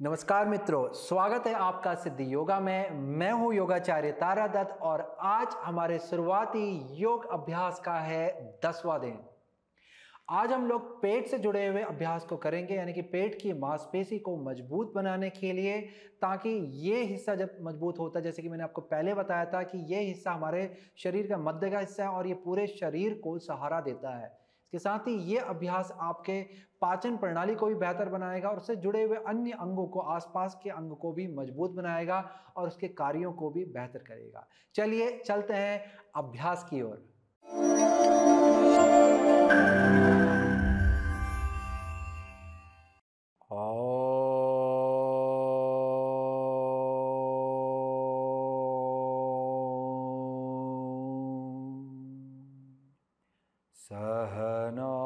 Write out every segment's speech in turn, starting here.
नमस्कार मित्रों, स्वागत है आपका सिद्धि योगा में। मैं हूं योगाचार्य तारा दत्त और आज हमारे शुरुआती योग अभ्यास का है 10वां दिन। आज हम लोग पेट से जुड़े हुए अभ्यास को करेंगे, यानी कि पेट की मांसपेशी को मजबूत बनाने के लिए, ताकि ये हिस्सा जब मजबूत होता है, जैसे कि मैंने आपको पहले बताया था कि ये हिस्सा हमारे शरीर का मध्य का हिस्सा है और ये पूरे शरीर को सहारा देता है। इसके साथ ही ये अभ्यास आपके पाचन प्रणाली को भी बेहतर बनाएगा और उससे जुड़े हुए अन्य अंगों को, आसपास के अंग को भी मजबूत बनाएगा और उसके कार्यों को भी बेहतर करेगा। चलिए चलते हैं अभ्यास की ओर। सहनौ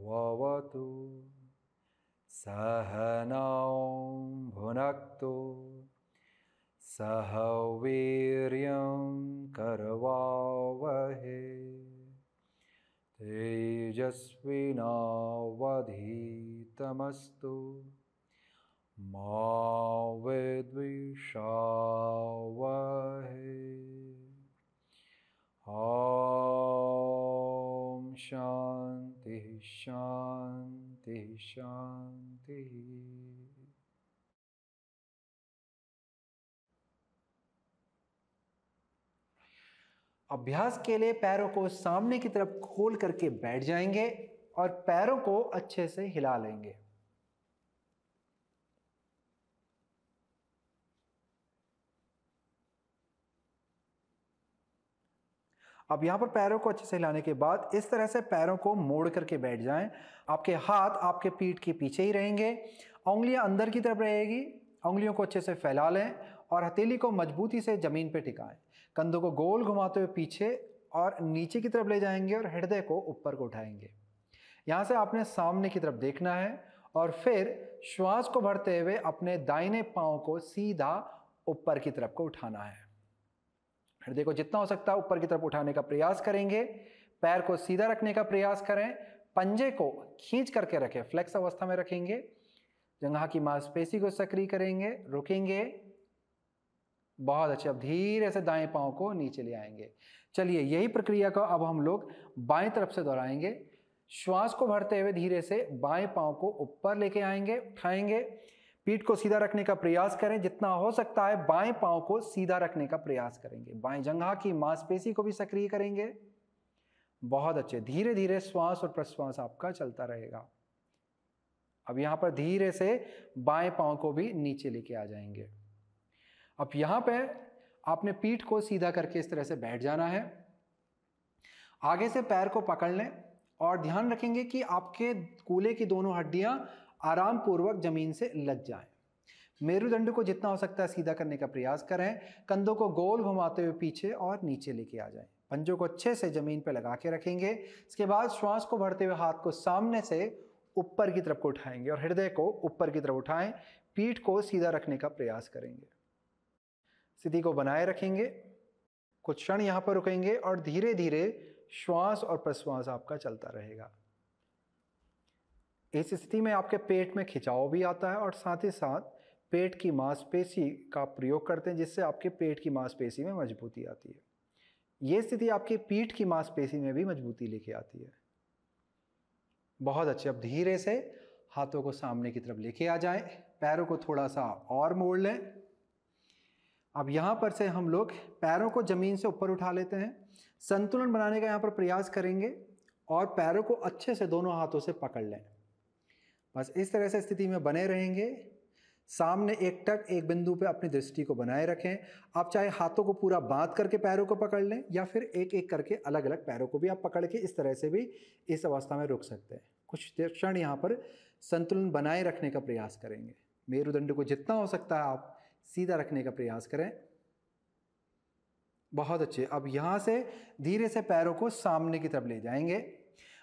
भवतु सहनौ भुनक्तु सह वीर्यं करवावहै तेजस्विनावधीतमस्तु मा विद्विषावहै। ओम शांति शांति शांति। अभ्यास के लिए पैरों को सामने की तरफ खोल करके बैठ जाएंगे और पैरों को अच्छे से हिला लेंगे। अब यहां पर पैरों को अच्छे से हिलाने के बाद इस तरह से पैरों को मोड़ करके बैठ जाएं। आपके हाथ आपके पीठ के पीछे ही रहेंगे, उंगलियां अंदर की तरफ रहेगी। उंगलियों को अच्छे से फैला लें और हथेली को मजबूती से जमीन पर टिकाएं। कंधों को गोल घुमाते हुए पीछे और नीचे की तरफ ले जाएंगे और हृदय को ऊपर को उठाएंगे। यहां से आपने सामने की तरफ देखना है और फिर श्वास को भरते हुए अपने दाहिने पांव को सीधा ऊपर की तरफ को उठाना है। हृदय को जितना हो सकता है ऊपर की तरफ उठाने का प्रयास करेंगे। पैर को सीधा रखने का प्रयास करें। पंजे को खींच करके रखें, फ्लेक्स अवस्था में रखेंगे। जंघा की मांसपेशी को सक्रिय करेंगे, रुकेंगे। बहुत अच्छे। अब धीरे से दाएं पांव को नीचे ले आएंगे। चलिए यही प्रक्रिया को अब हम लोग बाएं तरफ से दोहराएंगे। श्वास को भरते हुए धीरे से बाएं पांव को ऊपर लेके आएंगे, उठाएंगे। पीठ को सीधा रखने का प्रयास करें, जितना हो सकता है बाएं पांव को सीधा रखने का प्रयास करेंगे। बाएं जंघा की मांसपेशी को भी सक्रिय करेंगे। बहुत अच्छे। धीरे धीरे श्वास और प्रश्वास आपका चलता रहेगा। अब यहां पर धीरे से बाएं पांव को भी नीचे लेके आ जाएंगे। अब यहां पे आपने पीठ को सीधा करके इस तरह से बैठ जाना है। आगे से पैर को पकड़ लें और ध्यान रखेंगे कि आपके कूल्हे की दोनों हड्डियां आराम पूर्वक जमीन से लग जाएं। मेरुदंड को जितना हो सकता है सीधा करने का प्रयास करें। कंधों को गोल घुमाते हुए पीछे और नीचे लेके आ जाएं। पंजों को अच्छे से जमीन पर लगा के रखेंगे। इसके बाद श्वास को भरते हुए हाथ को सामने से ऊपर की तरफ को उठाएंगे और हृदय को ऊपर की तरफ उठाएं। पीठ को सीधा रखने का प्रयास करेंगे। स्थिति को बनाए रखेंगे। कुछ क्षण यहां पर रुकेंगे और धीरे धीरे श्वास और प्रश्वास आपका चलता रहेगा। इस स्थिति में आपके पेट में खिंचाव भी आता है और साथ ही साथ पेट की मांसपेशी का प्रयोग करते हैं, जिससे आपके पेट की मांसपेशी में मजबूती आती है। यह स्थिति आपकी पीठ की मांसपेशी में भी मजबूती लेके आती है। बहुत अच्छे। अब धीरे से हाथों को सामने की तरफ लेके आ जाएं। पैरों को थोड़ा सा और मोड़ लें। अब यहां पर से हम लोग पैरों को जमीन से ऊपर उठा लेते हैं। संतुलन बनाने का यहां पर प्रयास करेंगे और पैरों को अच्छे से दोनों हाथों से पकड़ लें। बस इस तरह से स्थिति में बने रहेंगे। सामने एकटक एक बिंदु पे अपनी दृष्टि को बनाए रखें। आप चाहे हाथों को पूरा बांध करके पैरों को पकड़ लें या फिर एक एक करके अलग अलग पैरों को भी आप पकड़ के इस तरह से भी इस अवस्था में रुक सकते हैं। कुछ क्षण यहाँ पर संतुलन बनाए रखने का प्रयास करेंगे। मेरुदंड को जितना हो सकता है आप सीधा रखने का प्रयास करें। बहुत अच्छे। अब यहाँ से धीरे से पैरों को सामने की तरफ ले जाएंगे।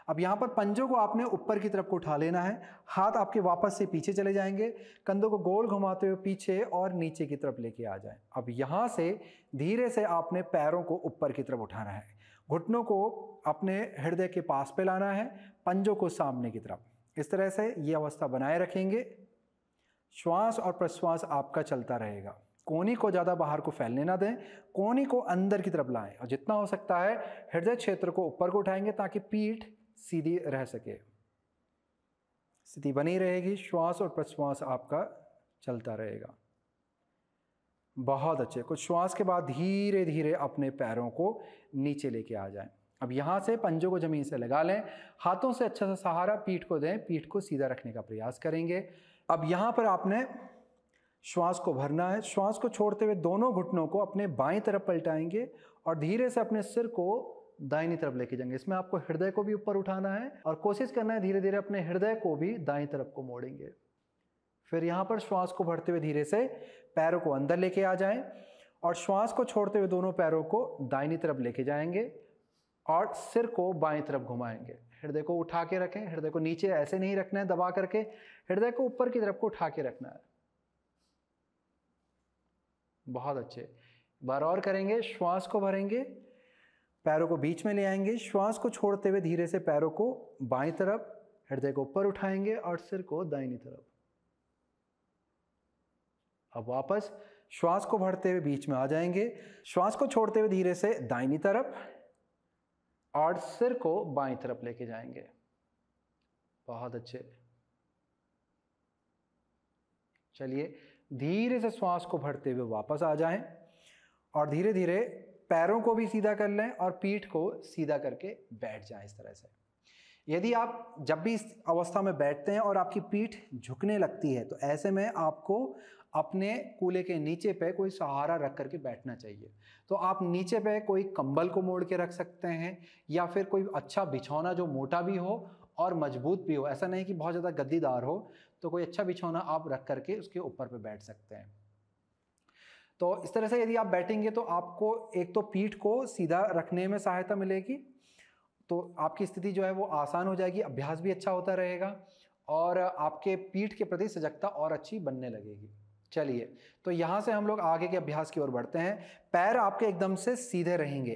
अब यहां पर पंजों को आपने ऊपर की तरफ को उठा लेना है। हाथ आपके वापस से पीछे चले जाएंगे। कंधों को गोल घुमाते हुए पीछे और नीचे की तरफ लेके आ जाएं। अब यहां से धीरे से आपने पैरों को ऊपर की तरफ उठाना है। घुटनों को अपने हृदय के पास पे लाना है, पंजों को सामने की तरफ। इस तरह से ये अवस्था बनाए रखेंगे। श्वास और प्रश्वास आपका चलता रहेगा। कोहनी को ज़्यादा बाहर को फैलने ना दें, कोहनी को अंदर की तरफ लाएं और जितना हो सकता है हृदय क्षेत्र को ऊपर को उठाएंगे ताकि पीठ सीधी रह सके। स्थिति बनी रहेगी, श्वास और प्रश्वास आपका चलता रहेगा। बहुत अच्छे। कुछ श्वास के बाद धीरे धीरे अपने पैरों को नीचे लेके आ जाएं। अब यहाँ से पंजों को जमीन से लगा लें, हाथों से अच्छा सा सहारा पीठ को दें, पीठ को सीधा रखने का प्रयास करेंगे। अब यहाँ पर आपने श्वास को भरना है। श्वास को छोड़ते हुए दोनों घुटनों को अपने बाईं तरफ पलटाएंगे और धीरे से अपने सिर को दाहिनी तरफ लेके जाएंगे। इसमें आपको हृदय को भी ऊपर उठाना है और कोशिश करना है धीरे धीरे अपने हृदय को भी दाईं तरफ को मोड़ेंगे। फिर यहाँ पर श्वास को भरते हुए धीरे से पैरों को अंदर लेके आ जाएं और श्वास को छोड़ते हुए दोनों पैरों को दाहिनी तरफ लेके जाएंगे और सिर को बाईं तरफ घुमाएंगे। हृदय को उठा के रखें, हृदय को नीचे ऐसे नहीं रखना है दबा करके, हृदय को ऊपर की तरफ को उठा के रखना है। बहुत अच्छे। बार और करेंगे। श्वास को भरेंगे, पैरों को बीच में ले आएंगे, श्वास को छोड़ते हुए धीरे से पैरों को बाईं तरफ, हृदय को ऊपर उठाएंगे और सिर को दाहिनी तरफ। अब वापस श्वास को भरते हुए बीच में आ जाएंगे, श्वास को छोड़ते हुए धीरे से दाहिनी तरफ और सिर को बाईं तरफ लेके जाएंगे। बहुत अच्छे। चलिए धीरे से श्वास को भरते हुए वापस आ जाएं और धीरे धीरे पैरों को भी सीधा कर लें और पीठ को सीधा करके बैठ जाएं। इस तरह से यदि आप जब भी इस अवस्था में बैठते हैं और आपकी पीठ झुकने लगती है तो ऐसे में आपको अपने कूल्हे के नीचे पे कोई सहारा रख करके बैठना चाहिए। तो आप नीचे पे कोई कंबल को मोड़ के रख सकते हैं या फिर कोई अच्छा बिछौना जो मोटा भी हो और मजबूत भी हो। ऐसा नहीं कि बहुत ज़्यादा गद्दीदार हो, तो कोई अच्छा बिछौना आप रख करके उसके ऊपर पे बैठ सकते हैं। तो इस तरह से यदि आप बैठेंगे तो आपको एक तो पीठ को सीधा रखने में सहायता मिलेगी, तो आपकी स्थिति जो है वो आसान हो जाएगी, अभ्यास भी अच्छा होता रहेगा और आपके पीठ के प्रति सजगता और अच्छी बनने लगेगी। चलिए तो यहाँ से हम लोग आगे के अभ्यास की ओर बढ़ते हैं। पैर आपके एकदम से सीधे रहेंगे,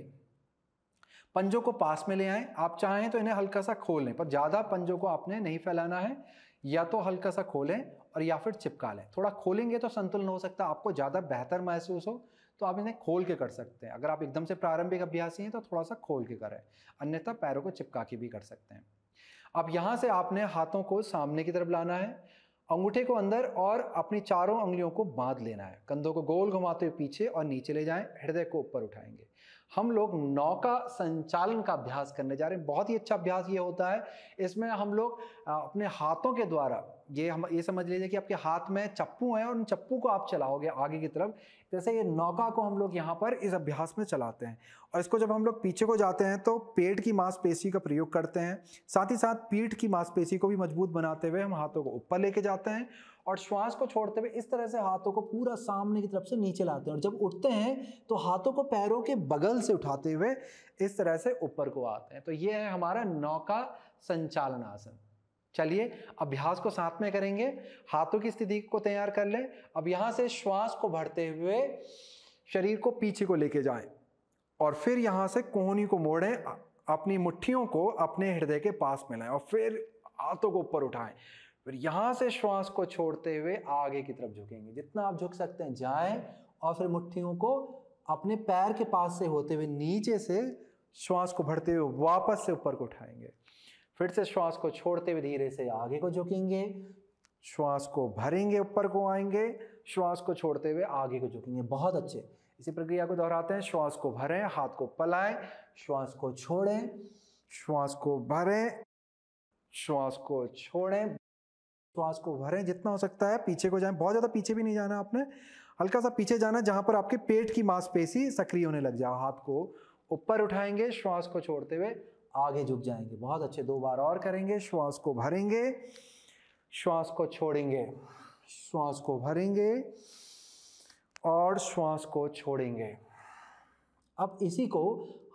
पंजों को पास में ले आएं। आप चाहें तो इन्हें हल्का सा खोल लें, पर ज़्यादा पंजों को आपने नहीं फैलाना है, या तो हल्का सा खोलें और या फिर चिपका लें। थोड़ा खोलेंगे तो संतुलन हो सकता है, आपको ज़्यादा बेहतर महसूस हो तो आप इन्हें खोल के कर सकते हैं। अगर आप एकदम से प्रारंभिक अभ्यासी हैं तो थोड़ा सा खोल के करें, अन्यथा पैरों को चिपका के भी कर सकते हैं। अब यहाँ से आपने हाथों को सामने की तरफ लाना है, अंगूठे को अंदर और अपनी चारों उंगलियों को बांध लेना है। कंधों को गोल घुमाते हुए पीछे और नीचे ले जाएं, हृदय को ऊपर उठाएंगे। हम लोग नौका संचालन का अभ्यास करने जा रहे हैं। बहुत ही अच्छा अभ्यास ये होता है। इसमें हम लोग अपने हाथों के द्वारा ये समझ लीजिए कि आपके हाथ में चप्पू है और उन चप्पू को आप चलाओगे आगे की तरफ। जैसे ये नौका को हम लोग यहाँ पर इस अभ्यास में चलाते हैं और इसको जब हम लोग पीछे को जाते हैं तो पेट की मांसपेशी का प्रयोग करते हैं, साथ ही साथ पीठ की मांसपेशी को भी मजबूत बनाते हुए हम हाथों को ऊपर लेके जाते हैं और श्वास को छोड़ते हुए इस तरह से हाथों को पूरा सामने की तरफ से नीचे लाते हैं और जब उठते हैं तो हाथों को पैरों के बगल से उठाते हुए इस तरह से ऊपर को आते हैं। तो ये है हमारा नौका संचालन आसन। चलिए अभ्यास को साथ में करेंगे। हाथों की स्थिति को तैयार कर लें। अब यहाँ से श्वास को भरते हुए शरीर को पीछे को लेके जाएं और फिर यहाँ से कोहनी को मोड़ें, अपनी मुट्ठियों को अपने हृदय के पास मिलाएं और फिर हाथों को ऊपर उठाएं। फिर यहाँ से श्वास को छोड़ते हुए आगे की तरफ झुकेंगे, जितना आप झुक सकते हैं जाएं और फिर मुट्ठियों को अपने पैर के पास से होते हुए नीचे से श्वास को भरते हुए वापस से ऊपर को उठाएंगे। फिर से श्वास को छोड़ते हुए धीरे से आगे को झुकेंगे, श्वास को भरेंगे, ऊपर को आएंगे, श्वास को छोड़ते हुए आगे को झुकेंगे। बहुत अच्छे। इसी प्रक्रिया को दोहराते हैं। श्वास को भरें, हाथ को पलाएं, श्वास को छोड़ें, श्वास को भरें, श्वास को छोड़ें, श्वास को भरें। जितना हो सकता है पीछे को जाएं, बहुत ज़्यादा पीछे भी नहीं जाना आपने, हल्का सा पीछे जाना जहां पर आपके पेट की मांसपेशी सक्रिय होने लग जाए। हाथ को ऊपर उठाएंगे, श्वास को छोड़ते हुए आगे झुक जाएंगे। बहुत अच्छे। 2 बार और करेंगे। श्वास को भरेंगे, श्वास को छोड़ेंगे, श्वास को भरेंगे और श्वास को छोड़ेंगे। अब इसी को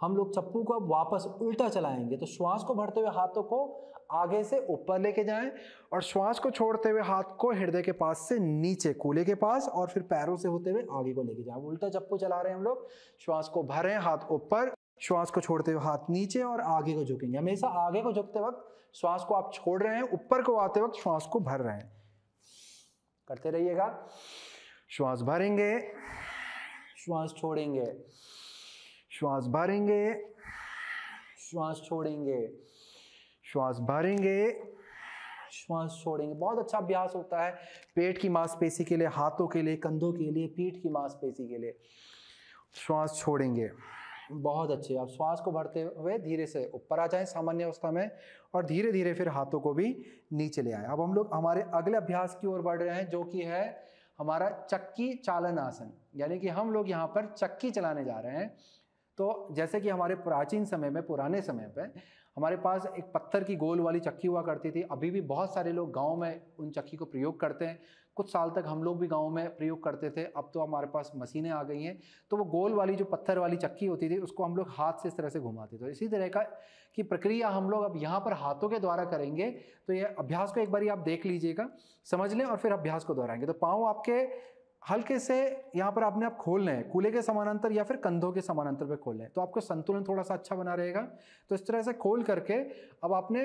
हम लोग चप्पू को अब वापस उल्टा चलाएंगे। तो श्वास को भरते हुए हाथों को आगे से ऊपर लेके जाएं और श्वास को छोड़ते हुए हाथ को हृदय के पास से नीचे कूल्हे के पास और फिर पैरों से होते हुए आगे को लेके जाएं। उल्टा चप्पू चला रहे हैं हम लोग। श्वास को भरें, हाथ ऊपर, श्वास को छोड़ते हुए हाथ नीचे और आगे को झुकेंगे। हमेशा आगे को झुकते वक्त श्वास को आप छोड़ रहे हैं, ऊपर को आते वक्त श्वास को भर रहे हैं। करते रहिएगा। श्वास भरेंगे, श्वास छोड़ेंगे, श्वास भरेंगे, श्वास छोड़ेंगे, श्वास भरेंगे, श्वास छोड़ेंगे। बहुत अच्छा अभ्यास होता है पेट की मांसपेशी के लिए, हाथों के लिए, कंधों के लिए, पीठ की मांसपेशी के लिए। श्वास छोड़ेंगे, बहुत अच्छे। अब श्वास को भरते हुए धीरे से ऊपर आ जाएं सामान्य अवस्था में और धीरे धीरे फिर हाथों को भी नीचे ले आए। अब हम लोग हमारे अगले अभ्यास की ओर बढ़ रहे हैं, जो कि है हमारा चक्की चालन आसन, यानी कि हम लोग यहाँ पर चक्की चलाने जा रहे हैं। तो जैसे कि हमारे प्राचीन समय में, पुराने समय पे हमारे पास एक पत्थर की गोल वाली चक्की हुआ करती थी। अभी भी बहुत सारे लोग गांव में उन चक्की को प्रयोग करते हैं। कुछ साल तक हम लोग भी गांव में प्रयोग करते थे। अब तो हमारे पास मशीनें आ गई हैं। तो वो गोल वाली जो पत्थर वाली चक्की होती थी, उसको हम लोग हाथ से इस तरह से घुमाते थे। इसी तरह की प्रक्रिया हम लोग अब यहाँ पर हाथों के द्वारा करेंगे। तो ये अभ्यास को एक बार आप देख लीजिएगा, समझ लें और फिर अभ्यास को दोहराएंगे। तो पाँव आपके हल्के से यहाँ पर आपने आप खोलने हैं, कूल्हे के समानांतर या फिर कंधों के समानांतर पे खोलने हैं, तो आपको संतुलन थोड़ा सा अच्छा बना रहेगा। तो इस तरह से खोल करके अब आपने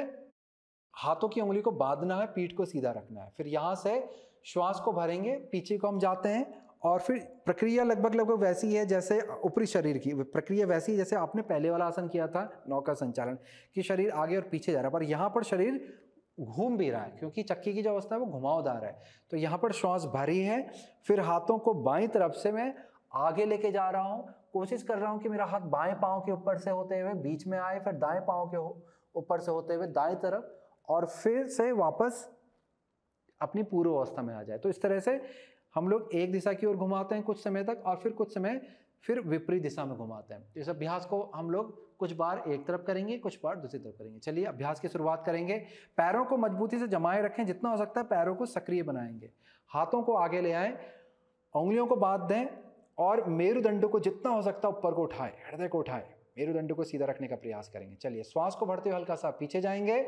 हाथों की उंगली को बांधना है, पीठ को सीधा रखना है। फिर यहाँ से श्वास को भरेंगे, पीछे को हम जाते हैं और फिर प्रक्रिया लगभग वैसी है जैसे ऊपरी शरीर की प्रक्रिया वैसी जैसे आपने पहले वाला आसन किया था नौका संचालन, कि शरीर आगे और पीछे जा रहा है, पर यहाँ पर शरीर घूम भी रहा है क्योंकि चक्की की जो अवस्था है वो घुमावदार है। तो यहाँ पर श्वास भरी है, फिर हाथों को बाईं तरफ से मैं आगे लेके जा रहा हूँ। कोशिश कर रहा हूँ कि मेरा हाथ बाएं पाँव के ऊपर से होते हुए बीच में आए, फिर दाएं पाँव के ऊपर से होते हुए दाएं तरफ, और फिर से वापस अपनी पूर्व अवस्था में आ जाए। तो इस तरह से हम लोग एक दिशा की ओर घुमाते हैं कुछ समय तक और फिर कुछ समय फिर विपरीत दिशा में घुमाते हैं। तो इस अभ्यास को हम लोग कुछ बार एक तरफ करेंगे, कुछ बार दूसरी तरफ करेंगे। चलिए अभ्यास की शुरुआत करेंगे। पैरों को मजबूती से जमाए रखें, जितना हो सकता है पैरों को सक्रिय बनाएंगे। हाथों को आगे ले आएं, उंगलियों को बांध दें और मेरुदंड को जितना हो सकता है ऊपर को उठाएं, हृदय को उठाएं, मेरुदंड को सीधा रखने का प्रयास करेंगे। चलिए श्वास को भरते हुए हल्का सा पीछे जाएंगे।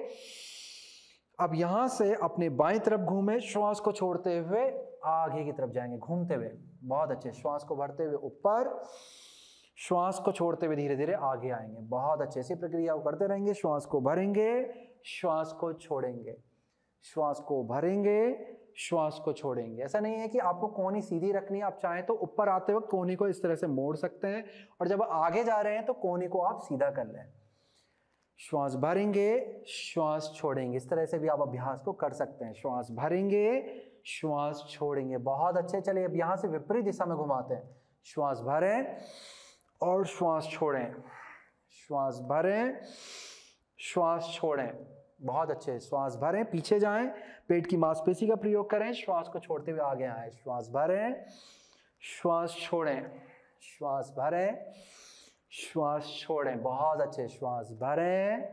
अब यहां से अपने बाएं तरफ घूमे, श्वास को छोड़ते हुए आगे की तरफ जाएंगे घूमते हुए। बहुत अच्छे। श्वास को भरते हुए ऊपर, श्वास को छोड़ते हुए धीरे धीरे आगे आएंगे। बहुत अच्छे। इसी प्रक्रिया को करते रहेंगे। श्वास को भरेंगे, श्वास को छोड़ेंगे, श्वास को भरेंगे, श्वास को छोड़ेंगे। ऐसा नहीं है कि आपको कोहनी सीधी रखनी है, आप चाहें तो ऊपर आते वक्त कोहनी को इस तरह से मोड़ सकते हैं और जब आगे जा रहे हैं तो कोहनी को आप सीधा कर लें। श्वास भरेंगे, श्वास छोड़ेंगे। इस तरह से भी आप अभ्यास को कर सकते हैं। श्वास भरेंगे, श्वास छोड़ेंगे। बहुत अच्छे। चलिए अब यहां से विपरीत दिशा में घुमाते हैं। श्वास भरें और श्वास छोड़ें, श्वास भरें, श्वास छोड़ें। बहुत अच्छे। श्वास भरें, पीछे जाएं, पेट की मांसपेशी का प्रयोग करें, श्वास को छोड़ते हुए आगे आए। श्वास भरें, श्वास छोड़ें, श्वास भरें, श्वास छोड़ें। बहुत अच्छे। श्वास भरें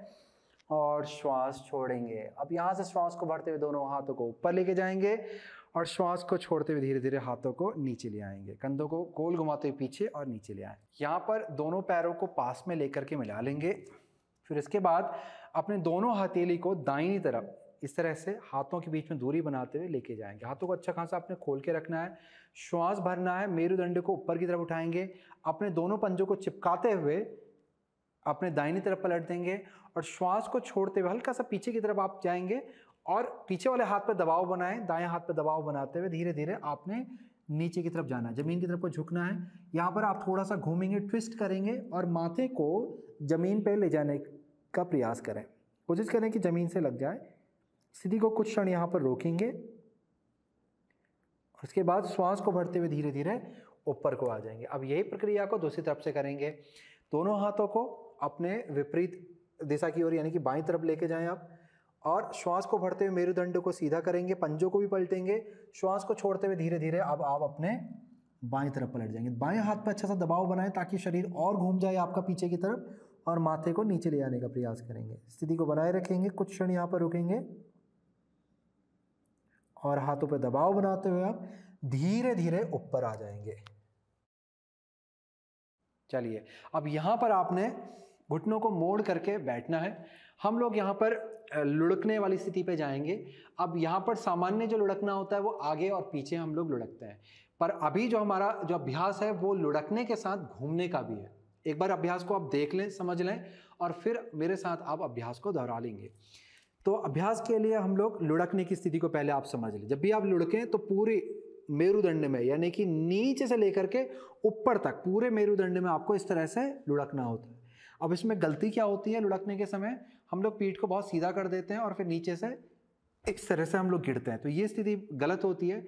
और श्वास छोड़ेंगे। अब यहाँ से श्वास को भरते हुए दोनों हाथों को ऊपर लेके जाएंगे और श्वास को छोड़ते हुए धीरे धीरे हाथों को नीचे ले आएंगे। कंधों को गोल घुमाते हुए पीछे और नीचे ले आए। यहाँ पर दोनों पैरों को पास में लेकर के मिला लेंगे। फिर इसके बाद अपने दोनों हथेली को दाहिनी तरफ इस तरह से हाथों के बीच में दूरी बनाते हुए लेके जाएंगे। हाथों को अच्छा खासा आपने खोल के रखना है। श्वास भरना है, मेरुदंड को ऊपर की तरफ उठाएंगे, अपने दोनों पंजों को चिपकाते हुए अपने दाहिनी तरफ पलट देंगे और श्वास को छोड़ते हुए हल्का सा पीछे की तरफ आप जाएंगे और पीछे वाले हाथ पे दबाव बनाएं। दाएं हाथ पे दबाव बनाते हुए धीरे धीरे आपने नीचे की तरफ जाना है, जमीन की तरफ को झुकना है। यहाँ पर आप थोड़ा सा घूमेंगे, ट्विस्ट करेंगे और माथे को जमीन पे ले जाने का प्रयास करें। कोशिश करें कि जमीन से लग जाए। स्थिति को कुछ क्षण यहाँ पर रोकेंगे। उसके बाद श्वास को भरते हुए धीरे धीरे ऊपर को आ जाएंगे। अब यही प्रक्रिया को दूसरी तरफ से करेंगे। दोनों हाथों को अपने विपरीत दिशा की ओर यानी कि बाईं तरफ लेके जाएं आप और श्वास को भरते हुए मेरुदंड को सीधा करेंगे, पंजों को भी पलटेंगे। श्वास को छोड़ते हुए धीरे धीरे अब आप अपने बाईं तरफ पलट जाएंगे। बाएं हाथ पर अच्छा सा दबाव बनाएं ताकि शरीर और घूम जाए आपका पीछे की तरफ और माथे को नीचे ले आने का प्रयास करेंगे। स्थिति को बनाए रखेंगे, कुछ क्षण यहाँ पर रुकेंगे और हाथों पर दबाव बनाते हुए आप धीरे धीरे ऊपर आ जाएंगे। चलिए अब यहाँ पर आपने घुटनों को मोड़ करके बैठना है। हम लोग यहाँ पर लुढ़कने वाली स्थिति पे जाएंगे। अब यहाँ पर सामान्य जो लुढ़कना होता है वो आगे और पीछे हम लोग लुढ़कते हैं, पर अभी जो हमारा जो अभ्यास है वो लुढ़कने के साथ घूमने का भी है। एक बार अभ्यास को आप देख लें, समझ लें और फिर मेरे साथ आप अभ्यास को दोहरा लेंगे। तो अभ्यास के लिए हम लोग लुढ़कने की स्थिति को पहले आप समझ लें। जब भी आप लुढ़कें तो पूरे मेरुदंड में, यानी कि नीचे से लेकर के ऊपर तक पूरे मेरुदंड में आपको इस तरह से लुढ़कना होता है। अब इसमें गलती क्या होती है, लुढ़कने के समय हम लोग पीठ को बहुत सीधा कर देते हैं और फिर नीचे से इस तरह से हम लोग गिरते हैं, तो ये स्थिति गलत होती है।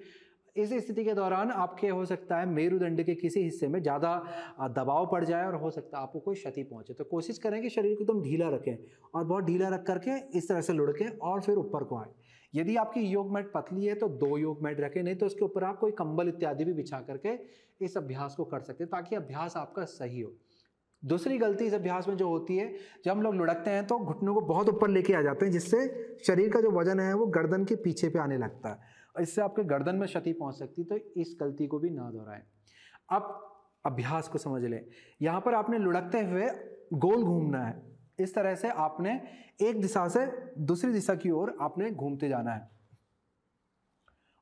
इस स्थिति के दौरान आपके हो सकता है मेरुदंड के किसी हिस्से में ज़्यादा दबाव पड़ जाए और हो सकता है आपको कोई क्षति पहुंचे। तो कोशिश करें कि शरीर को एकदम ढीला रखें और बहुत ढीला रख करके इस तरह से लुढ़कें और फिर ऊपर को आए। यदि आपकी योग मैट पतली है तो 2 योग मैट रखें, नहीं तो उसके ऊपर आप कोई कंबल इत्यादि भी बिछा करके इस अभ्यास को कर सकते हैं ताकि अभ्यास आपका सही हो। दूसरी गलती इस अभ्यास में जो होती है, जब हम लोग लुढ़कते हैं तो घुटनों को बहुत ऊपर लेके आ जाते हैं, जिससे शरीर का जो वजन है वो गर्दन के पीछे पे आने लगता है और इससे आपके गर्दन में क्षति पहुंच सकती है। तो इस गलती को भी ना दोहराएं। अब अभ्यास को समझ लें। यहाँ पर आपने लुढ़कते हुए गोल घूमना है। इस तरह से आपने एक दिशा से दूसरी दिशा की ओर आपने घूमते जाना है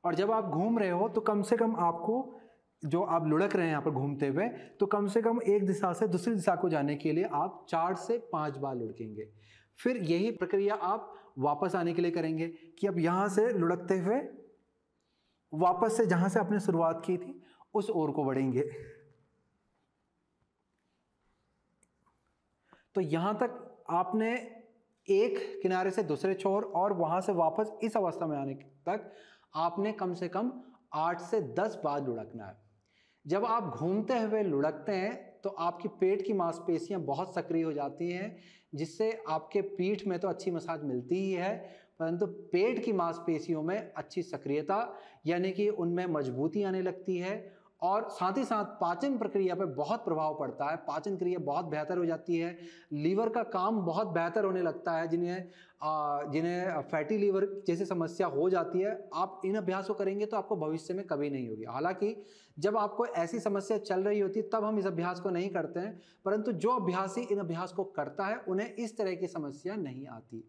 और जब आप घूम रहे हो तो कम से कम आपको, जो आप लुढ़क रहे हैं यहाँ पर घूमते हुए, तो कम से कम एक दिशा से दूसरी दिशा को जाने के लिए आप 4 से 5 बार लुढ़केंगे। फिर यही प्रक्रिया आप वापस आने के लिए करेंगे कि अब यहाँ से लुढ़कते हुए वापस से जहाँ से आपने शुरुआत की थी उस ओर को बढ़ेंगे। तो यहाँ तक आपने एक किनारे से दूसरे छोर और वहाँ से वापस इस अवस्था में आने तक आपने कम से कम 8 से 10 बार लुढ़कना है। जब आप घूमते हुए लुढ़कते हैं तो आपकी पेट की मांसपेशियां बहुत सक्रिय हो जाती हैं, जिससे आपके पीठ में तो अच्छी मसाज मिलती ही है, परंतु पेट की मांसपेशियों में अच्छी सक्रियता यानी कि उनमें मजबूती आने लगती है और साथ ही साथ पाचन प्रक्रिया पर बहुत प्रभाव पड़ता है। पाचन क्रिया बहुत बेहतर हो जाती है, लीवर का काम बहुत बेहतर होने लगता है। जिन्हें फैटी लीवर जैसी समस्या हो जाती है, आप इन अभ्यास को करेंगे तो आपको भविष्य में कभी नहीं होगी। हालांकि जब आपको ऐसी समस्या चल रही होती तब हम इस अभ्यास को नहीं करते हैं, परंतु जो अभ्यासी इन अभ्यास को करता है उन्हें इस तरह की समस्या नहीं आती।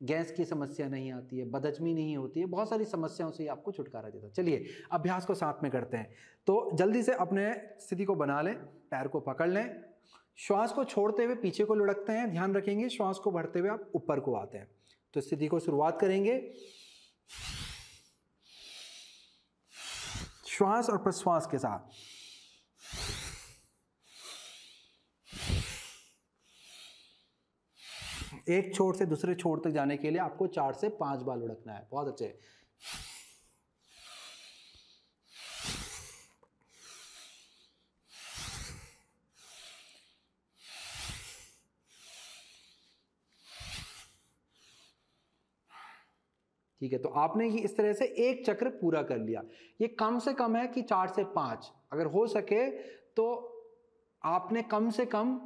गैस की समस्या नहीं आती है, बदहजमी नहीं होती है, बहुत सारी समस्याओं से आपको छुटकारा देता है। चलिए अभ्यास को साथ में करते हैं। तो जल्दी से अपने स्थिति को बना लें, पैर को पकड़ लें, श्वास को छोड़ते हुए पीछे को लुढ़कते हैं। ध्यान रखेंगे श्वास को भरते हुए आप ऊपर को आते हैं। तो स्थिति को शुरुआत करेंगे श्वास और प्रश्वास के साथ। एक छोर से दूसरे छोर तक जाने के लिए आपको 4 से 5 बार लुढ़कना है। बहुत अच्छे। ठीक है, तो आपने ये इस तरह से एक चक्र पूरा कर लिया। ये कम से कम है कि 4 से 5, अगर हो सके तो आपने कम से कम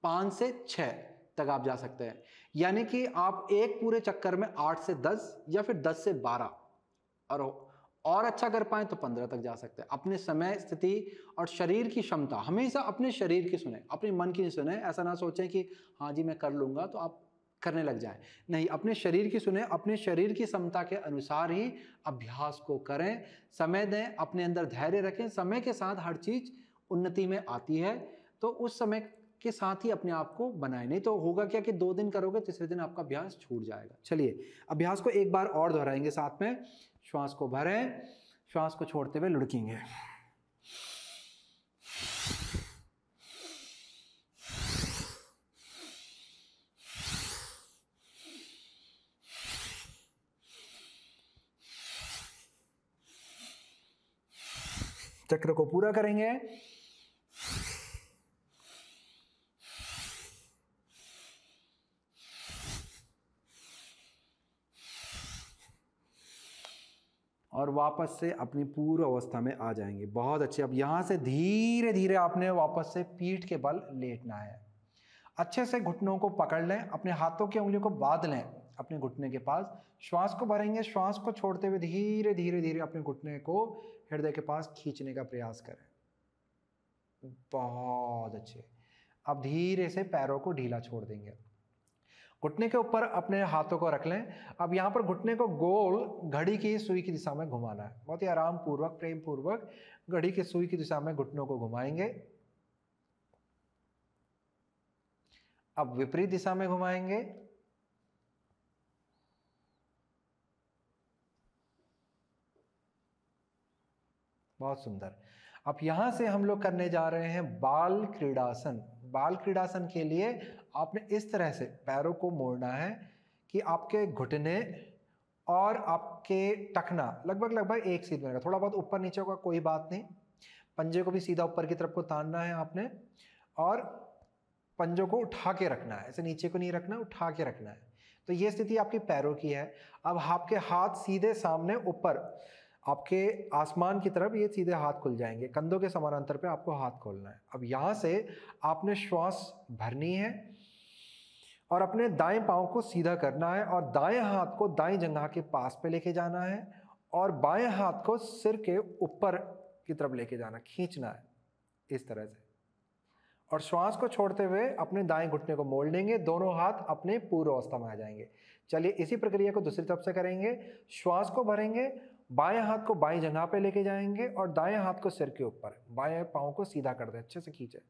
5 से 6 तक आप जा सकते हैं। यानी कि आप एक पूरे चक्कर में 8 से 10 या फिर 10 से 12 और अच्छा कर पाए तो 15 तक जा सकते हैं। अपने समय, स्थिति और शरीर की क्षमता, हमेशा अपने शरीर की सुने, अपने मन की नहीं सुने। ऐसा ना सोचें कि हाँ जी मैं कर लूंगा तो आप करने लग जाएं। नहीं, अपने शरीर की सुने, अपने शरीर की क्षमता के अनुसार ही अभ्यास को करें। समय दें, अपने अंदर धैर्य रखें। समय के साथ हर चीज उन्नति में आती है, तो उस समय के साथ ही अपने आप को बनाएं। नहीं तो होगा क्या कि 2 दिन करोगे, तीसरे दिन आपका अभ्यास छूट जाएगा। चलिए अभ्यास को एक बार और दोहराएंगे साथ में। श्वास को भरें, श्वास को छोड़ते हुए लुढ़केंगे। चक्र को पूरा करेंगे। और वापस से अपनी पूर्व अवस्था में आ जाएंगे। बहुत अच्छे। अब यहां से धीरे धीरे आपने वापस से पीठ के बल लेटना है। अच्छे से घुटनों को पकड़ लें, अपने हाथों की उंगलियों को बांध लें अपने घुटने के पास। श्वास को भरेंगे, श्वास को छोड़ते हुए धीरे धीरे धीरे अपने घुटने को हृदय के पास खींचने का प्रयास करें। बहुत अच्छे। अब धीरे से पैरों को ढीला छोड़ देंगे। घुटने के ऊपर अपने हाथों को रख लें। अब यहाँ पर घुटने को गोल घड़ी की सुई की दिशा में घुमाना है। बहुत ही आराम पूर्वक, प्रेम पूर्वक घड़ी की सुई की दिशा में घुटनों को घुमाएंगे। अब विपरीत दिशा में घुमाएंगे। बहुत सुंदर। अब यहाँ से हम लोग करने जा रहे हैं बाल क्रीड़ासन। बाल क्रीड़ासन के लिए आपने इस तरह से पैरों को मोड़ना है कि आपके घुटने और आपके टखना लगभग एक सीध बनेगा। थोड़ा बहुत ऊपर नीचे होगा कोई बात नहीं, पंजे को भी सीधा ऊपर की तरफ को तानना है आपने, और पंजों को उठा के रखना है, ऐसे नीचे को नहीं रखना, उठा के रखना है। तो ये स्थिति आपकी पैरों की है। अब आपके हाथ सीधे सामने ऊपर आपके आसमान की तरफ, ये सीधे हाथ खुल जाएंगे, कंधों के समानांतर पे आपको हाथ खोलना है। अब यहाँ से आपने श्वास भरनी है और अपने दाएं पांव को सीधा करना है और दाएं हाथ को दाएं जंघा के पास पे लेके जाना है और बाएं हाथ को सिर के ऊपर की तरफ लेके जाना, खींचना है इस तरह से, और श्वास को छोड़ते हुए अपने दाएं घुटने को मोड़ लेंगे, दोनों हाथ अपने पूर्व अवस्था में आ जाएंगे। चलिए इसी प्रक्रिया को दूसरी तरफ से करेंगे। श्वास को भरेंगे, बाएं हाथ को बाएं जगह पे लेके जाएंगे और दाएं हाथ को सिर के ऊपर, बाएं पांव को सीधा कर दें, अच्छे से खींचे,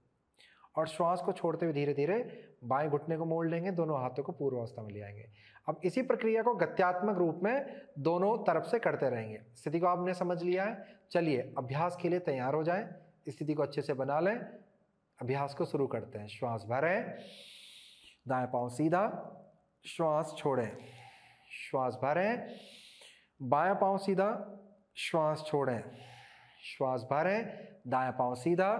और श्वास को छोड़ते हुए धीरे धीरे बाएं घुटने को मोड़ लेंगे, दोनों हाथों को पूर्व अवस्था में ले आएंगे। अब इसी प्रक्रिया को गत्यात्मक रूप में दोनों तरफ से करते रहेंगे। स्थिति को आपने समझ लिया है। चलिए अभ्यास के लिए तैयार हो जाएं, स्थिति को अच्छे से बना लें, अभ्यास को शुरू करते हैं। श्वास भरें, दाएं पांव सीधा, श्वास छोड़ें, श्वास भरें, बायां पांव सीधा, श्वास छोड़ें, श्वास भरें, दायां पांव सीधा,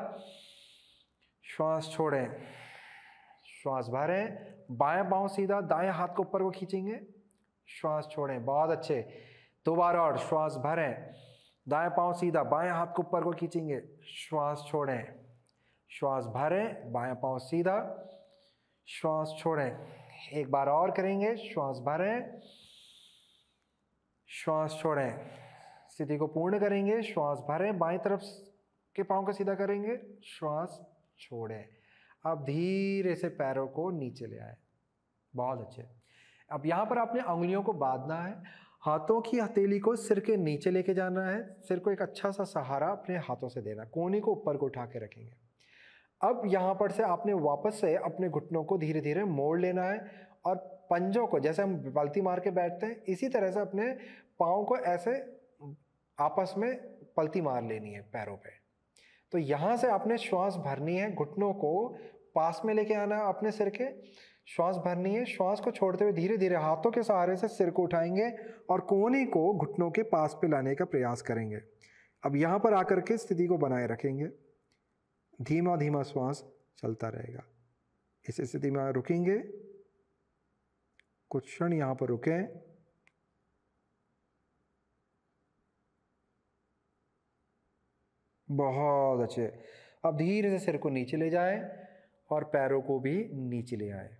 श्वास छोड़ें, श्वास भरें, बायां पांव सीधा, दाएं हाथ को ऊपर को खींचेंगे, श्वास छोड़ें, बहुत अच्छे। दोबारा और श्वास भरें, दाएं पांव सीधा, बाएं हाथ को ऊपर को खींचेंगे, श्वास छोड़ें, श्वास भरें, बायां पांव सीधा, श्वास छोड़ें। एक बार और करेंगे, श्वास भरें, श्वास छोड़ें, स्थिति को पूर्ण करेंगे। श्वास भरें, बाएं तरफ के पांव को सीधा करेंगे, श्वास छोड़ें। अब धीरे से पैरों को नीचे ले आए, बहुत अच्छे। अब यहाँ पर आपने उंगलियों को बांधना है, हाथों की हथेली को सिर के नीचे लेके जाना है, सिर को एक अच्छा सा सहारा अपने हाथों से देना, कोहनी को ऊपर को उठा के रखेंगे। अब यहाँ पर से आपने वापस से अपने घुटनों को धीरे धीरे मोड़ लेना है और पंजों को, जैसे हम पलती मार के बैठते हैं, इसी तरह से अपने पाँव को ऐसे आपस में पलती मार लेनी है पैरों पे। तो यहाँ से आपने श्वास भरनी है, घुटनों को पास में लेके आना है अपने सिर के, श्वास भरनी है। श्वास को छोड़ते हुए धीरे धीरे हाथों के सहारे से सिर को उठाएंगे और कोहनी को घुटनों के पास पे लाने का प्रयास करेंगे। अब यहाँ पर आकर के स्थिति को बनाए रखेंगे, धीमा धीमा श्वास चलता रहेगा। इस स्थिति में रुकेंगे, कुछ क्षण यहाँ पर रुकें, बहुत अच्छे। अब धीरे से सिर को नीचे ले जाएं और पैरों को भी नीचे ले आए।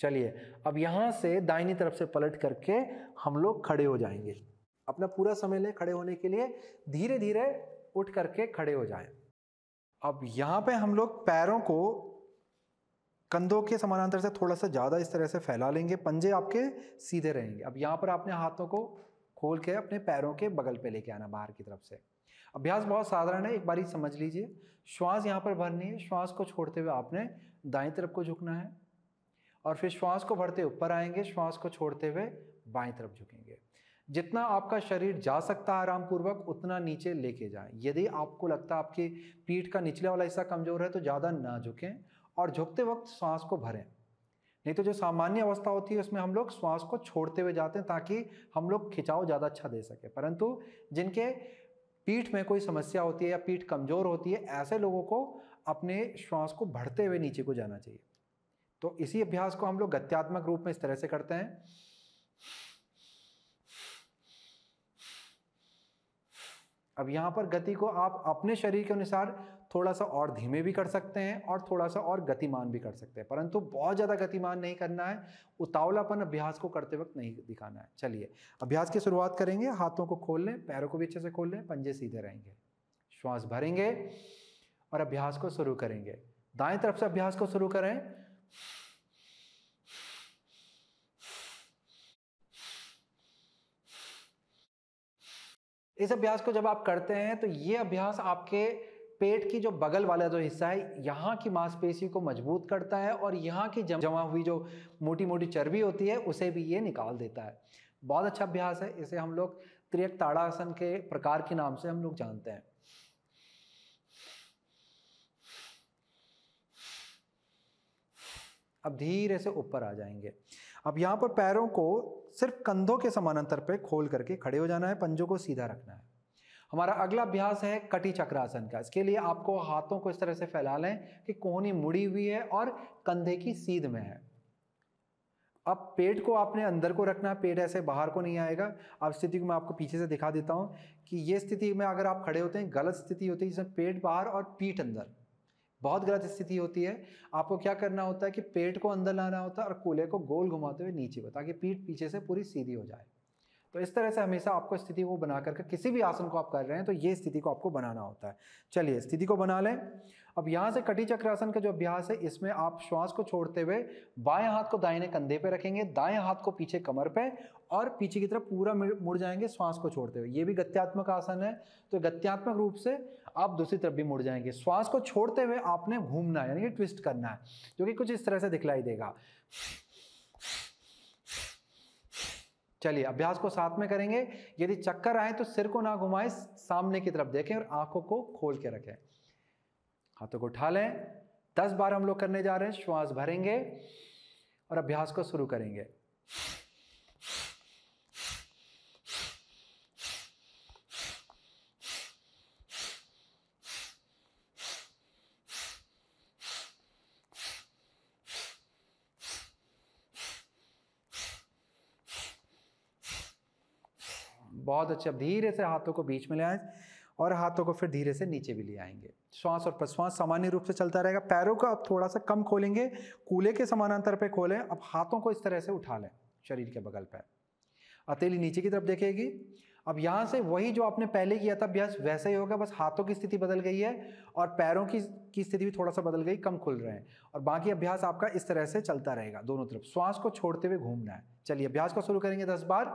चलिए अब यहाँ से दाहिनी तरफ से पलट करके हम लोग खड़े हो जाएंगे। अपना पूरा समय लें खड़े होने के लिए, धीरे धीरे उठ करके खड़े हो जाएं। अब यहाँ पे हम लोग पैरों को कंधों के समानांतर से थोड़ा सा ज़्यादा इस तरह से फैला लेंगे, पंजे आपके सीधे रहेंगे। अब यहाँ पर आपने हाथों को खोल के अपने पैरों के बगल पे लेके आना बाहर की तरफ से। अभ्यास बहुत साधारण है, एक बारी समझ लीजिए। श्वास यहाँ पर भरनी है, श्वास को छोड़ते हुए आपने दाईं तरफ को झुकना है और फिर श्वास को भरते ऊपर आएंगे, श्वास को छोड़ते हुए बाईं तरफ झुकेंगे। जितना आपका शरीर जा सकता है आराम पूर्वक उतना नीचे लेके जाएं। यदि आपको लगता है आपकी पीठ का निचले वाला हिस्सा कमजोर है तो ज़्यादा ना झुकें और झुकते वक्त श्वास को भरें। नहीं तो जो सामान्य अवस्था होती है उसमें हम लोग श्वास को छोड़ते हुए जाते हैं ताकि हम लोग खिंचाव ज़्यादा अच्छा दे सके। परंतु जिनके पीठ में कोई समस्या होती है या पीठ कमजोर होती है, ऐसे लोगों को अपने श्वास को भरते हुए नीचे को जाना चाहिए। तो इसी अभ्यास को हम लोग गत्यात्मक रूप में इस तरह से करते हैं। अब यहाँ पर गति को आप अपने शरीर के अनुसार थोड़ा सा और धीमे भी कर सकते हैं और थोड़ा सा और गतिमान भी कर सकते हैं, परंतु बहुत ज़्यादा गतिमान नहीं करना है, उतावलापन अभ्यास को करते वक्त नहीं दिखाना है। चलिए अभ्यास की शुरुआत करेंगे। हाथों को खोल लें, पैरों को भी अच्छे से खोल लें, पंजे सीधे रहेंगे, श्वास भरेंगे और अभ्यास को शुरू करेंगे। दाएं तरफ से अभ्यास को शुरू करें। इस अभ्यास को जब आप करते हैं तो ये अभ्यास आपके पेट की जो बगल वाला जो हिस्सा है, यहाँ की मांसपेशी को मजबूत करता है और यहाँ की जमा हुई जो मोटी मोटी चर्बी होती है उसे भी ये निकाल देता है। बहुत अच्छा अभ्यास है, इसे हम लोग त्रियक ताड़ासन के प्रकार के नाम से हम लोग जानते हैं। अब धीरे से ऊपर आ जाएंगे। अब यहाँ पर पैरों को सिर्फ कंधों के समानांतर पे खोल करके खड़े हो जाना है, पंजों को सीधा रखना है। हमारा अगला अभ्यास है कटी चक्रासन का। इसके लिए आपको हाथों को इस तरह से फैला लें कि कोहनी मुड़ी हुई है और कंधे की सीध में है। अब पेट को आपने अंदर को रखना है, पेट ऐसे बाहर को नहीं आएगा। अब स्थिति को मैं आपको पीछे से दिखा देता हूं कि ये स्थिति में अगर आप खड़े होते हैं, गलत स्थिति होती है जिसमें पेट बाहर और पीठ अंदर, बहुत गलत स्थिति होती है। आपको क्या करना होता है कि पेट को अंदर लाना होता है और कूल्हे को गोल घुमाते हुए नीचे को, ताकि पीठ पीछे से पूरी सीधी हो जाए। तो इस तरह से हमेशा आपको स्थिति को बना करके, किसी भी आसन को आप कर रहे हैं तो ये स्थिति को आपको बनाना होता है। चलिए स्थिति को बना लें। अब यहाँ से कटी चक्रासन का जो अभ्यास है, इसमें आप श्वास को छोड़ते हुए बाएं हाथ को दाहिने कंधे पे रखेंगे, दाएं हाथ को पीछे कमर पे और पीछे की तरफ पूरा मुड़ जाएंगे श्वास को छोड़ते हुए। ये भी गत्यात्मक आसन है, तो गत्यात्मक रूप से आप दूसरी तरफ भी मुड़ जाएंगे। श्वास को छोड़ते हुए आपने घूमना है, यानी कि ट्विस्ट करना है, जो कि कुछ इस तरह से दिखलाई देगा। चलिए अभ्यास को साथ में करेंगे। यदि चक्कर आए तो सिर को ना घुमाएं, सामने की तरफ देखें और आंखों को खोल के रखें। हाथों को उठा लें। 10 बार हम लोग करने जा रहे हैं। श्वास भरेंगे और अभ्यास को शुरू करेंगे। बहुत अच्छे। अब धीरे से हाथों को बीच में ले आए और हाथों को फिर धीरे से नीचे भी ले आएंगे। श्वास और प्रश्वास सामान्य रूप से चलता रहेगा। पैरों को अब थोड़ा सा कम खोलेंगे, कूल्हे के समानांतर पे खोलें। अब हाथों को इस तरह से उठा लें शरीर के बगल पे, हथेली नीचे की तरफ देखेगी। अब यहाँ से वही जो आपने पहले किया था अभ्यास वैसे ही होगा, बस हाथों की स्थिति बदल गई है और पैरों की स्थिति भी थोड़ा सा बदल गई, कम खुल रहे हैं। और बाकी अभ्यास आपका इस तरह से चलता रहेगा, दोनों तरफ श्वास को छोड़ते हुए घूमना है। चलिए अभ्यास को शुरू करेंगे 10 बार।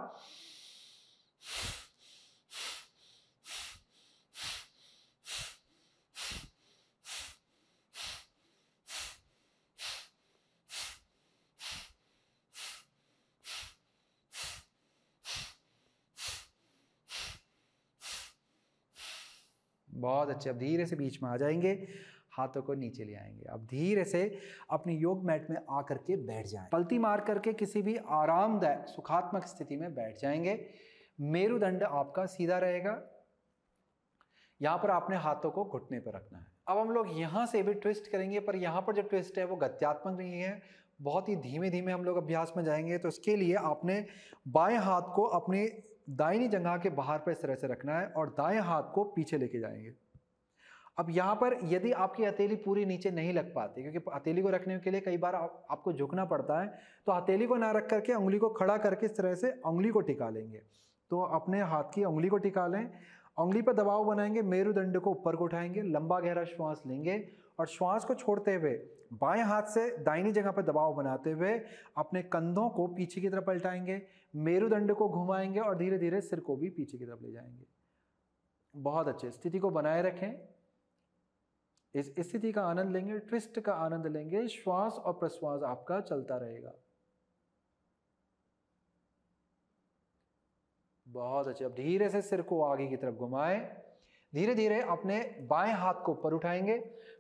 बहुत अच्छे। अब धीरे से बीच में आ जाएंगे, हाथों को नीचे ले आएंगे। अब धीरे से अपनी योग मैट में आकर के बैठ जाएं। पलटी मार करके किसी भी आरामदायक सुखात्मक स्थिति में बैठ जाएंगे। मेरुदंड आपका सीधा रहेगा। यहाँ पर आपने हाथों को घुटने पर रखना है। अब हम लोग यहाँ से भी ट्विस्ट करेंगे, पर यहाँ पर जो ट्विस्ट है वो गत्यात्मक नहीं है, बहुत ही धीमे धीमे हम लोग अभ्यास में जाएंगे। तो इसके लिए आपने बाएं हाथ को अपनी दाहिनी जंघा के बाहर पर इस तरह से रखना है और दाएं हाथ को पीछे लेके जाएंगे। अब यहाँ पर यदि आपकी हथेली पूरी नीचे नहीं लग पाती, क्योंकि हथेली को रखने के लिए कई बार आपको झुकना पड़ता है, तो हथेली को ना रख करके उंगली को खड़ा करके इस तरह से उंगली को टिका लेंगे। तो अपने हाथ की उंगली को टिका लें, उंगली पर दबाव बनाएंगे, मेरुदंड को ऊपर को उठाएंगे, लंबा गहरा श्वास लेंगे और श्वास को छोड़ते हुए बाएं हाथ से दाहिनी जगह पर दबाव बनाते हुए अपने कंधों को पीछे की तरफ पलटाएंगे, मेरुदंड को घुमाएंगे और धीरे धीरे सिर को भी पीछे की तरफ ले जाएंगे। बहुत अच्छे। स्थिति को बनाए रखें, इस स्थिति का आनंद लेंगे, ट्विस्ट का आनंद लेंगे। श्वास और प्रश्वास आपका चलता रहेगा। बहुत अच्छे। अब धीरे से सिर को आगे की तरफ घुमाएं। धीरे धीरे अपने बाएं हाथ को ऊपर उठाएंगे,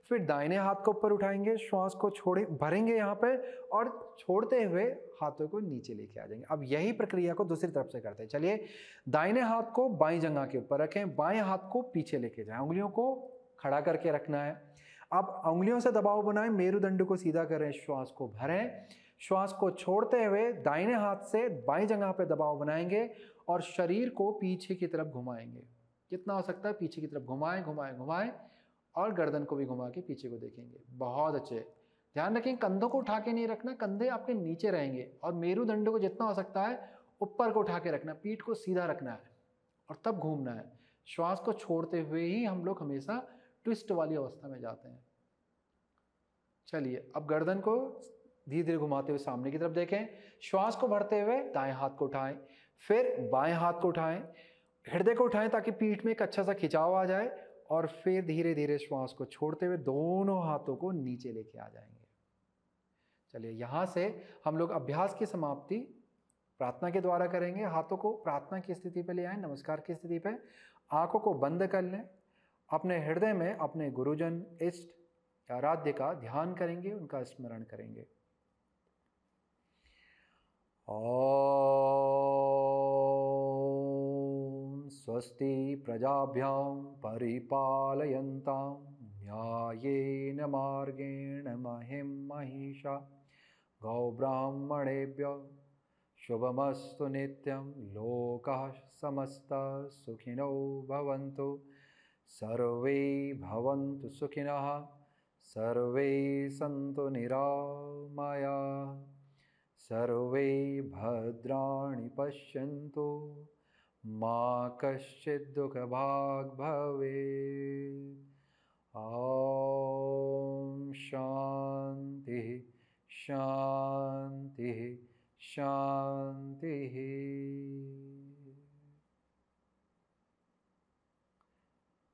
फिर दाहिने हाथ को ऊपर उठाएंगे, श्वास को छोड़े भरेंगे यहाँ पे और छोड़ते हुए हाथों को नीचे लेके आ जाएंगे। अब यही प्रक्रिया को दूसरी तरफ से करते हैं। चलिए दाहिने हाथ को बाईं जंघा के ऊपर रखें, बाएं हाथ को पीछे लेके जाएं, उंगलियों को खड़ा करके रखना है। अब उंगलियों से दबाव बनाएं, मेरुदंड को सीधा करें, श्वास को भरें, श्वास को छोड़ते हुए दाहिने हाथ से बाईं जगह पे दबाव बनाएंगे और शरीर को पीछे की तरफ घुमाएंगे। जितना हो सकता है पीछे की तरफ घुमाएं घुमाएं घुमाएं और गर्दन को भी घुमा के पीछे को देखेंगे। बहुत अच्छे। ध्यान रखें कंधों को उठा के नहीं रखना, कंधे आपके नीचे रहेंगे और मेरुदंड को जितना हो सकता है ऊपर को उठा के रखना, पीठ को सीधा रखना है और तब घूमना है। श्वास को छोड़ते हुए ही हम लोग हमेशा ट्विस्ट वाली अवस्था में जाते हैं। चलिए अब गर्दन को धीरे धीरे घुमाते हुए सामने की तरफ देखें, श्वास को भरते हुए दाएं हाथ को उठाएं, फिर बाएं हाथ को उठाएं, हृदय को उठाएं ताकि पीठ में एक अच्छा सा खिंचाव आ जाए और फिर धीरे धीरे श्वास को छोड़ते हुए दोनों हाथों को नीचे लेके आ जाएंगे। चलिए यहाँ से हम लोग अभ्यास की समाप्ति प्रार्थना के द्वारा करेंगे। हाथों को प्रार्थना की स्थिति पे ले आए, नमस्कार की स्थिति पे, आंखों को बंद कर लें, अपने हृदय में अपने गुरुजन, इष्ट, आराध्य का ध्यान करेंगे, उनका स्मरण करेंगे। ॐ स्वस्ति प्रजाभ्यां परिपालयन्तां न्यायेन मार्गेण महीं महिषा गौब्राह्मणेभ्यः शुभमस्तु नित्यं लोकाः समस्ताः सुखिनो भवन्तु सर्वे भवन्तु सुखिनः सर्वे सन्तु निरामयाः सर्वे भद्राणि पश्यन्तु मा कश्चित् दुःखभाग् भवेत्। ॐ शान्तिः शान्तिः शान्तिः।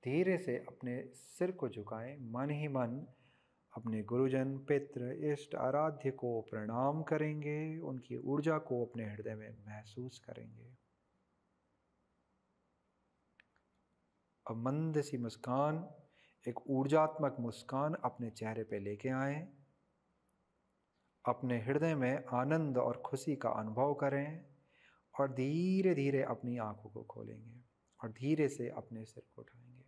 धीरे से अपने सिर को झुकाएं, मन ही मन अपने गुरुजन, पितृ, इष्ट, आराध्य को प्रणाम करेंगे, उनकी ऊर्जा को अपने हृदय में महसूस करेंगे। अब मंद सी मुस्कान, एक ऊर्जात्मक मुस्कान अपने चेहरे पे लेके आए। अपने हृदय में आनंद और खुशी का अनुभव करें और धीरे धीरे अपनी आंखों को खोलेंगे और धीरे से अपने सिर को उठाएंगे।